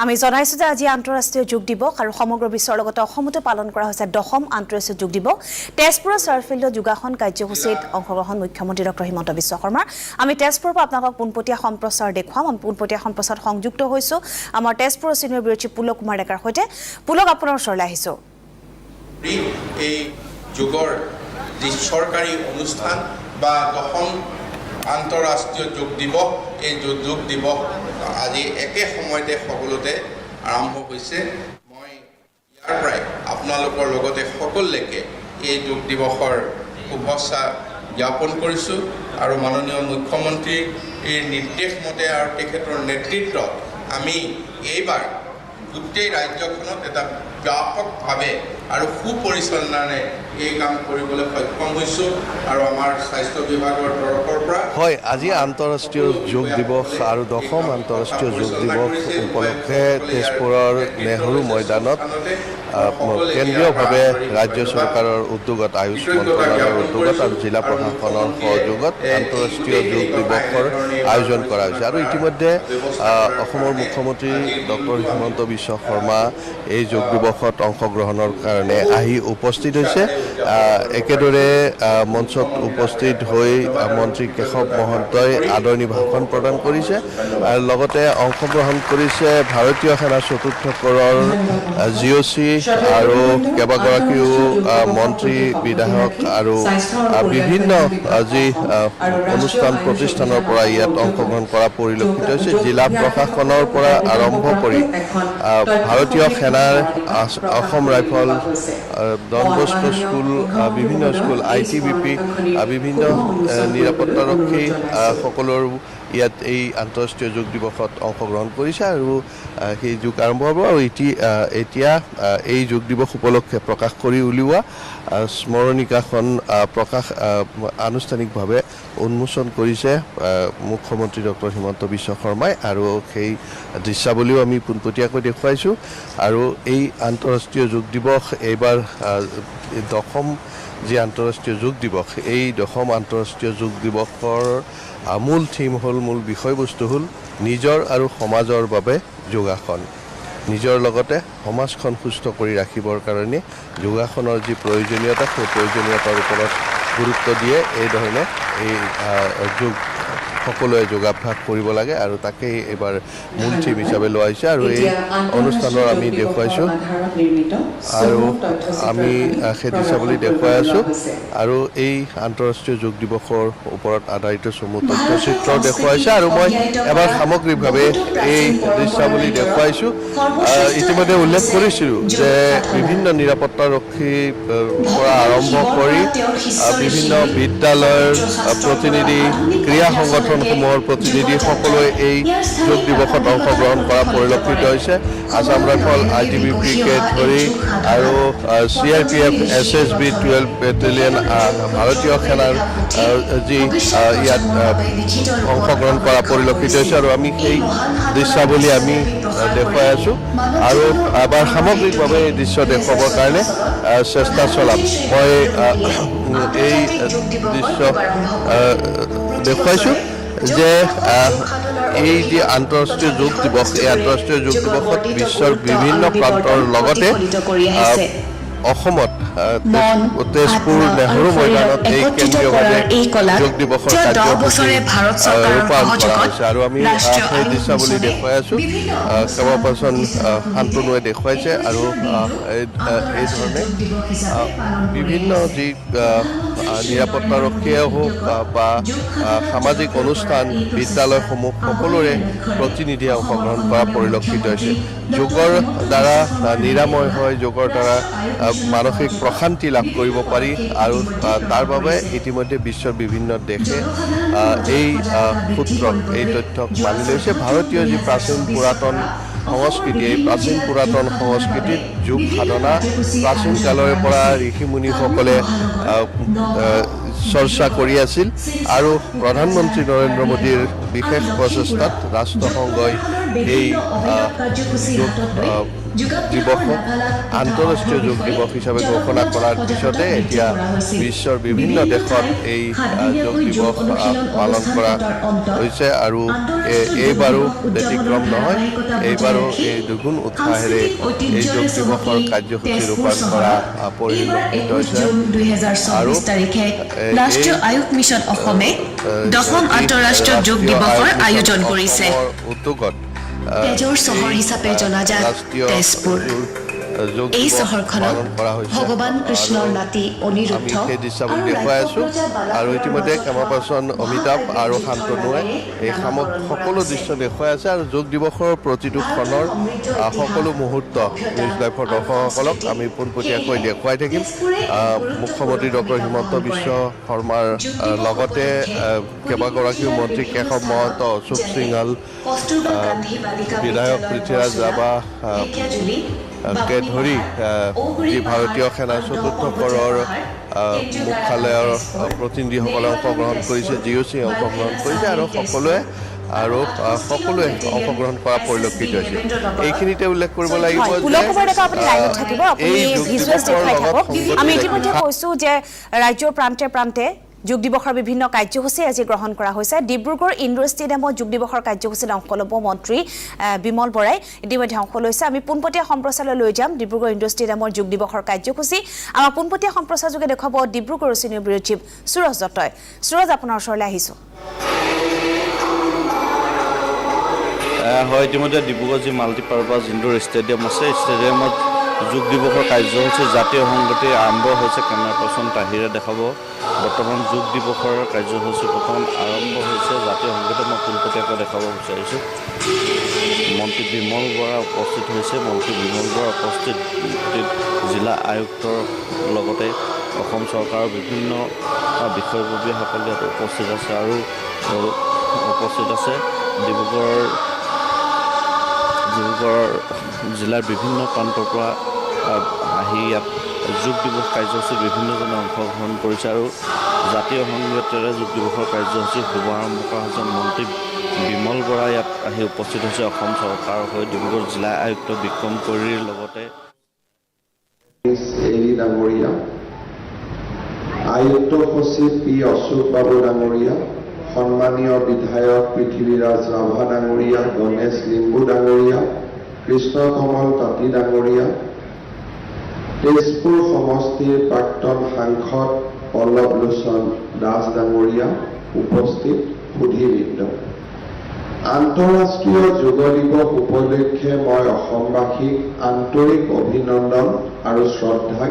আমি জনাইছো যে আজি আন্তঃৰাষ্ট্ৰীয় যোগ দিৱস আৰু সমগ্ৰ বিশ্বৰ লগতে অসমতো পালন কৰা হৈছে 10ম আন্তঃৰাষ্ট্ৰীয় যোগ দিৱস তেজপুৰৰ চাৰফিল্ডত যোগাসন কাৰ্যসূচীত অংশগ্ৰহণ মুখ্যমন্ত্ৰী ডক্টৰ হিমন্ত বিশ্ব শৰ্মাৰ আমি তেজপুৰৰ পৰা আপোনালোকক পোনপটীয়া সম্প্ৰচাৰ দেখুৱাম আমি পোনপটীয়া সম্প্ৰচাৰত সংযুক্ত হৈছো আমাৰ তেজপুৰৰ সিনিয়ৰ ব্যুৰ পুলক কুমাৰ ডেকাৰ সৈতে পুলক আপোনাৰ ওচৰলৈ আহিছো এই যোগৰ যি চৰকাৰী অনুষ্ঠান বা 10ম আন্তঃৰাষ্ট্ৰীয় যোগ দিৱস এই যোগ দিৱস আজি একে সময়তে সকলোতে আৰম্ভ হৈছে মই ইয়াৰ পৰাই আপোনালোকৰ লগতে সকলোকে এই যোগ দিৱসৰ শুভেচ্ছা জ্ঞাপন কৰিছোঁ আৰু মাননীয় মুখ্যমন্ত্ৰীৰ নিৰ্দেশ মতে আৰু তেখেতৰ নেতৃত্বত আমি এইবাৰ গোটেই ৰাজ্যখনত এটা ব্যাপকভাৱে আৰু সুপৰিচালনাৰে এই কাম কৰিবলৈ সক্ষম হৈছোঁ আৰু আমাৰ স্বাস্থ্য বিভাগৰ তৰফৰ পৰা হয় আজি আন্তঃৰাষ্ট্ৰীয় যোগ দিৱস আৰু 10ম আন্তঃৰাষ্ট্ৰীয় যোগ দিৱস উপলক্ষে তেজপুৰৰ নেহৰু ময়দানত কেন্দ্ৰীয়ভাৱে ৰাজ্য চৰকাৰৰ উদ্যোগত আয়ুষ মন্ত্ৰালয়ৰ উদ্যোগত আৰু জিলা প্ৰশাসনৰ সহযোগত আন্তঃৰাষ্ট্ৰীয় যোগ দিৱসৰ আয়োজন কৰা হৈছে আৰু ইতিমধ্যে অসমৰ মুখ্যমন্ত্ৰী ডক্টৰ হিমন্ত বিশ্ব শৰ্মা এই যোগ দিৱসত অংশগ্ৰহণৰ কাৰণে আহি উপস্থিত হৈছে একেদৰে মঞ্চত উপস্থিত হৈ মন্ত্ৰী কেশৱ মহন্তই আদৰণি ভাষণ প্ৰদান কৰিছে আৰু লগতে অংশগ্ৰহণ কৰিছে ভাৰতীয় সেনাৰ 4ৰ্থ কৰৰ GOC আৰু কেইবাগৰাকীও মন্ত্ৰী বিধায়ক আৰু বিভিন্ন যি অনুষ্ঠান প্ৰতিষ্ঠানৰ পৰা ইয়াত অংশগ্ৰহণ কৰা পৰিলক্ষিত হৈছে জিলা প্ৰশাসনৰ পৰা আৰম্ভ কৰি ভাৰতীয় সেনাৰ Assam Rifles Don Bosco school বিভিন্ন স্কুল ITBP বিভিন্ন নিৰাপত্তাৰক্ষী সকলৰ ইয়াত এই আন্তঃৰাষ্ট্ৰীয় যোগ দিৱসত অংশগ্ৰহণ কৰিছে আৰু সেই যোগ আৰম্ভ হ'ব আৰু এতিয়া এই যোগ দিৱস উপলক্ষে প্ৰকাশ কৰি উলিওৱা স্মৰণিকাখন আনুষ্ঠানিকভাৱে উন্মোচন কৰিছে মুখ্যমন্ত্ৰী ডক্টৰ হিমন্ত বিশ্ব শৰ্মাই আৰু সেই দৃশ্যাৱলীও আমি পোনপটীয়াকৈ দেখুৱাইছোঁ আৰু এই আন্তঃৰাষ্ট্ৰীয় যোগ দিৱস এইবাৰ 10ম যি আন্তঃৰাষ্ট্ৰীয় যোগ দিৱস এই 10ম আন্তঃৰাষ্ট্ৰীয় যোগ দিৱসৰ মূল থিম হ'ল মূল বিষয়বস্তু হ'ল নিজৰ আৰু সমাজৰ বাবে যোগাসন নিজৰ লগতে সমাজখন সুস্থ কৰি ৰাখিবৰ কাৰণে যোগাসনৰ যি প্ৰয়োজনীয়তা সেই প্ৰয়োজনীয়তাৰ ওপৰত গুৰুত্ব দিয়ে এই ধৰণে এই যোগ সকলোৱে যোগাভ্যাস কৰিব লাগে আৰু তাকেই এইবাৰ মূল থিম হিচাপে লোৱা হৈছে আৰু এই অনুষ্ঠানৰ আমি দেখুৱাইছোঁ আৰু আমি সেই দৃশ্যাৱলী দেখুৱাই আছোঁ আৰু এই আন্তঃৰাষ্ট্ৰীয় যোগ দিৱসৰ ওপৰত আধাৰিত চমু তথ্যচিত্ৰ দেখুৱাইছে আৰু মই এবাৰ সামগ্ৰিকভাৱে এই দৃশ্যাৱলী দেখুৱাইছোঁ ইতিমধ্যে উল্লেখ কৰিছিলোঁ যে বিভিন্ন নিৰাপত্তাৰক্ষীৰ পৰা আৰম্ভ কৰি বিভিন্ন বিদ্যালয়ৰ প্ৰতিনিধি ক্ৰীড়া সংগঠনসমূহৰ প্ৰতিনিধি সকলোৱে এই যোগ দিৱসত অংশগ্ৰহণ কৰা পৰিলক্ষিত হৈছে আসাম ৰাইফল ITBP-কে ধৰি আৰু CRPF SSB 12 বেটেলিয়ন ভাৰতীয় সেনাৰ যি ইয়াত অংশগ্ৰহণ কৰা পৰিলক্ষিত হৈছে আৰু আমি সেই দৃশ্যাৱলী আমি দেখুৱাই আছোঁ আৰু এবাৰ সামগ্ৰিকভাৱে এই দৃশ্য দেখুৱাবৰ কাৰণে চেষ্টা চলাম মই এই দৃশ্য দেখুৱাইছোঁ যে এই যি আন্তঃৰাষ্ট্ৰীয় যোগ দিৱস এই আন্তঃৰাষ্ট্ৰীয় যোগ দিৱসত বিশ্বৰ বিভিন্ন প্ৰান্তৰ লগতে অসমত তেজপুৰ নেহৰু ময়দানত এই কেন্দ্ৰীয়ভাৱে যোগ দিৱসৰ কাৰ্যসূচী ৰূপায়ণ কৰা হৈছে আৰু আমি সেই দৃশ্যাৱলী দেখুৱাই আছোঁ কেইবাজন শান্তনুৱে দেখুৱাইছে আৰু এই ধৰণে বিভিন্ন যি নিৰাপত্তাৰক্ষীয়ে হওক বা সামাজিক অনুষ্ঠান বিদ্যালয়সমূহ সকলোৰে প্ৰতিনিধিয়ে অংশগ্ৰহণ কৰা পৰিলক্ষিত হৈছে যোগৰ দ্বাৰা নিৰাময় হয় যোগৰ দ্বাৰা মানসিক প্ৰশান্তি লাভ কৰিব পাৰি আৰু তাৰ বাবে ইতিমধ্যে বিশ্বৰ বিভিন্ন দেশে এই সূত্ৰক এই তথ্যক মানি লৈছে ভাৰতীয় যি প্ৰাচীন পুৰাতন সংস্কৃতি এই প্ৰাচীন পুৰাতন সংস্কৃতিত যোগ সাধনা প্ৰাচীন কালৰে পৰা ঋষি মুনিসকলে চৰ্চা কৰি আছিল আৰু প্ৰধানমন্ত্ৰী নৰেন্দ্ৰ মোদীৰ বিশেষ প্ৰচেষ্টাত ৰাষ্ট্ৰসংঘই এই দিৱসক আন্তঃৰাষ্ট্ৰীয় যোগ দিৱস হিচাপে ঘোষণা কৰাৰ পিছতে এতিয়া বিশ্বৰ বিভিন্ন দেশত এই যোগ দিৱস পালন কৰা হৈছে আৰু এইবাৰো ব্যতিক্ৰম নহয় এইবাৰো এই দুগুণ উৎসাহেৰে এই যোগ দিৱসৰ কাৰ্যসূচী ৰূপায়ণ কৰা পৰিলক্ষিত হৈছে আৰু ৰাষ্ট্ৰীয় আয়োগ মিছন অসমে 10ম আন্তঃৰাষ্ট্ৰীয় যোগ দিৱসৰ আয়োজন কৰিছে উদ্যোগত তেজৰ চহৰ হিচাপে জনাজাত তেজপুৰ এই চহৰখনত ভগৱান কৃষ্ণৰ নাতি অনিৰুদ্ধ সেই দৃশ্যাৱলী দেখুৱাই আছোঁ আৰু ইতিমধ্যে কেমেৰা পাৰ্চন অমিতাভ আৰু শান্তনুৱে এই সকলো দৃশ্য দেখুৱাই আছে আৰু যোগ দিৱসৰ প্ৰতিটো ক্ষণৰ সকলো মুহূৰ্ত নিউজ লাইভৰ দৰ্শকসকলক আমি পোনপটীয়াকৈ দেখুৱাই থাকিম মুখ্যমন্ত্ৰী ডক্টৰ হিমন্ত বিশ্ব শৰ্মাৰ লগতে কেইবাগৰাকীও মন্ত্ৰী কেশৱ মহন্ত অশোক সিংহাল বিধায়ক পৃথ্বীৰাজ ৰাভা কে ধৰি যি ভাৰতীয় সেনাৰ চতুৰ্থ কৰৰ মুখ্যালয়ৰ প্ৰতিনিধিসকলে অংশগ্ৰহণ কৰিছে GOC অংশগ্ৰহণ কৰিছে আৰু সকলোৱে অংশগ্ৰহণ কৰা পৰিলক্ষিত হৈছে এইখিনিতে উল্লেখ কৰিব লাগিব আমি ইতিমধ্যে কৈছোঁ যে ৰাজ্যৰ প্ৰান্তে প্ৰান্তে যোগ দিৱসৰ বিভিন্ন কাৰ্যসূচী আজি গ্ৰহণ কৰা হৈছে ডিব্ৰুগড় ইণ্ডোৰ ষ্টেডিয়ামত যোগ দিৱসৰ কাৰ্যসূচীত অংশ ল'ব মন্ত্ৰী বিমল বৰাই ইতিমধ্যে অংশ লৈছে আমি পোনপটীয়া সম্প্ৰচাৰলৈ লৈ যাম ডিব্ৰুগড় ইণ্ডোৰ ষ্টেডিয়ামৰ যোগ দিৱসৰ কাৰ্যসূচী আমাৰ পোনপটীয়া সম্প্ৰচাৰযোগে দেখুৱাব ডিব্ৰুগড়ৰ চিনিয়ৰ ব্যুৰ চিফ সুৰজ দত্তই সুৰজ আপোনাৰ ওচৰলৈ আহিছোঁ হয় ইতিমধ্যে ডিব্ৰুগড় যি মাল্টিপাৰ্পাছ ইণ্ডোৰ ষ্টেডিয়াম আছে ষ্টেডিয়ামত যোগ দিৱসৰ কাৰ্যসূচী জাতীয় সংগতি আৰম্ভ হৈছে কেমেৰা পাৰ্চন তাহিৰে দেখাব বৰ্তমান যোগ দিৱসৰ কাৰ্যসূচী প্ৰথম আৰম্ভ হৈছে জাতীয় সংগীত মই পোনপটীয়াকৈ দেখাব বিচাৰিছোঁ মন্ত্ৰী বিমল বৰা উপস্থিত হৈছে মন্ত্ৰী বিমল বৰা উপস্থিত জিলা আয়ুক্তৰ লগতে অসম চৰকাৰৰ বিভিন্ন বিষয়ববীয়াসকল ইয়াত উপস্থিত আছে আৰু উপস্থিত আছে ডিব্ৰুগড় জিলাৰ বিভিন্ন প্ৰান্তৰ পৰা আহি ইয়াত যোগ দিৱস কাৰ্যসূচীত বিভিন্নজনে অংশগ্ৰহণ কৰিছে আৰু জাতীয় সংগীতেৰে যোগ দিৱসৰ কাৰ্যসূচী শুভাৰম্ভ কৰা হৈছে মন্ত্ৰী বিমল বৰা ইয়াত আহি উপস্থিত হৈছে অসম চৰকাৰৰ হৈ ডিব্ৰুগড় জিলা আয়ুক্ত বিক্ৰম কৰিৰ লগতে ডাঙৰীয়া আয়ুক্ত সচিব পি অশোক বাবু ডাঙৰীয়া সন্মানীয় বিধায়ক পৃথ্বীৰাজ ৰাভা ডাঙৰীয়া গণেশ লিম্বু ডাঙৰীয়া কৃষ্ণ কমল তাঁতী ডাঙৰীয়া তেজপুৰ সমষ্টিৰ প্ৰাক্তন সাংসদ পল্লৱ লোচন দাস ডাঙৰীয়া উপস্থিত সুধীবৃন্দ আন্তঃৰাষ্ট্ৰীয় যোগ দিৱস উপলক্ষে মই অসমবাসীক আন্তৰিক অভিনন্দন আৰু শ্ৰদ্ধা